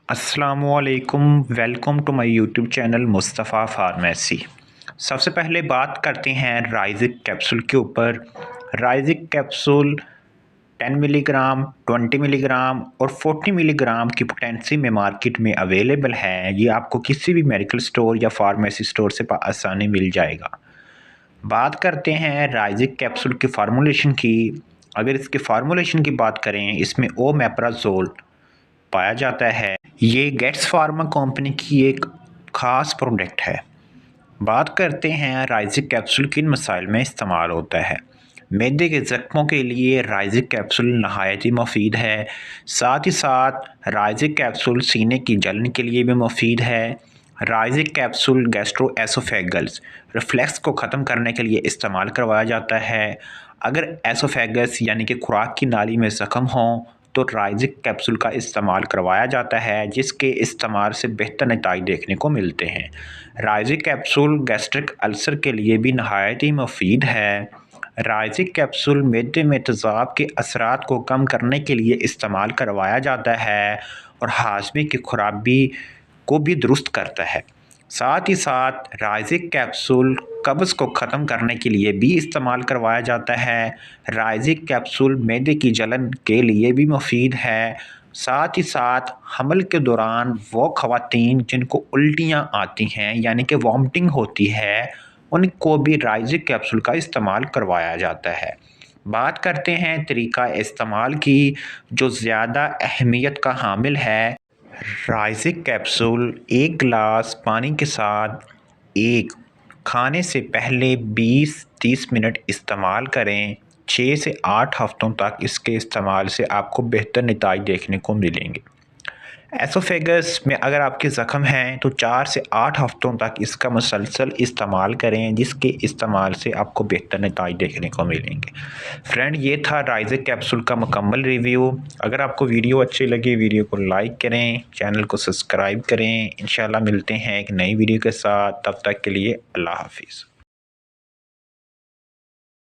अस्सलामुअलैकुम। Welcome to my YouTube channel Mustafa pharmacy. सबसे पहले बात करते हैं राइजिक कैप्सूल के ऊपर। राइजिक कैप्सूल 10 मिलीग्राम, 20 मिलीग्राम और 40 मिलीग्राम की पोटेंसी में मार्केट में अवेलेबल है। ये आपको किसी भी मेडिकल स्टोर या फार्मेसी स्टोर से आसानी मिल जाएगा। बात करते हैं राइजिक कैप्सूल की फार्मूलेशन की। अगर इसके फार्मूलेशन की बात करें, इसमें ओमेप्राजोल पाया जाता है। ये गेट्स फार्मा कंपनी की एक ख़ास प्रोडक्ट है। बात करते हैं राइजिक कैप्सूल किन मसाइल में इस्तेमाल होता है। मैदे के ज़ख्मों के लिए राइजिक कैप्सूल नहायत ही मुफीद है। साथ ही साथ राइजिक कैप्सूल सीने की जलन के लिए भी मुफीद है। राइजिक कैप्सूल गैस्ट्रोएसोफेगस रिफ्लेक्स को ख़त्म करने के लिए इस्तेमाल करवाया जाता है। अगर एसोफेगस यानी कि खुराक की नाली में ज़ख्म हो तो राइजिक कैप्सूल का इस्तेमाल करवाया जाता है, जिसके इस्तेमाल से बेहतर नतीजे देखने को मिलते हैं। राइजिक कैप्सूल गैस्ट्रिक अल्सर के लिए भी नहायत ही मुफीद है। राइजिक कैप्सूल मैदे में तेज़ाब के असरात को कम करने के लिए इस्तेमाल करवाया जाता है और हाजमे की खराबी को भी दुरुस्त करता है। साथ ही साथ राइजिक कैप्सूल कब्ज़ को ख़त्म करने के लिए भी इस्तेमाल करवाया जाता है। राइजिक कैप्सूल मैदे की जलन के लिए भी मुफीद है। साथ ही साथ हमल के दौरान वो ख़वातीन जिनको उल्टियाँ आती हैं यानी कि वॉमिटिंग होती है, उनको भी राइजिक कैप्सूल का इस्तेमाल करवाया जाता है। बात करते हैं तरीक़ा इस्तेमाल की, जो ज़्यादा अहमियत का हामिल है। राइजिक कैप्सूल 1 गिलास पानी के साथ एक खाने से पहले 20-30 मिनट इस्तेमाल करें। 6 से 8 हफ्तों तक इसके इस्तेमाल से आपको बेहतर नतीजे देखने को मिलेंगे। एसोफेगस में अगर आपके ज़ख्म हैं तो 4 से 8 हफ्तों तक इसका मुसलसल इस्तेमाल करें, जिसके इस्तेमाल से आपको बेहतर नतीजे देखने को मिलेंगे। फ्रेंड, ये था राइजिक कैप्सूल का मुकम्मल रिव्यू। अगर आपको वीडियो अच्छी लगी, वीडियो को लाइक करें, चैनल को सब्सक्राइब करें। इंशाल्लाह मिलते हैं एक नई वीडियो के साथ। तब तक के लिए अल्लाह हाफिज़।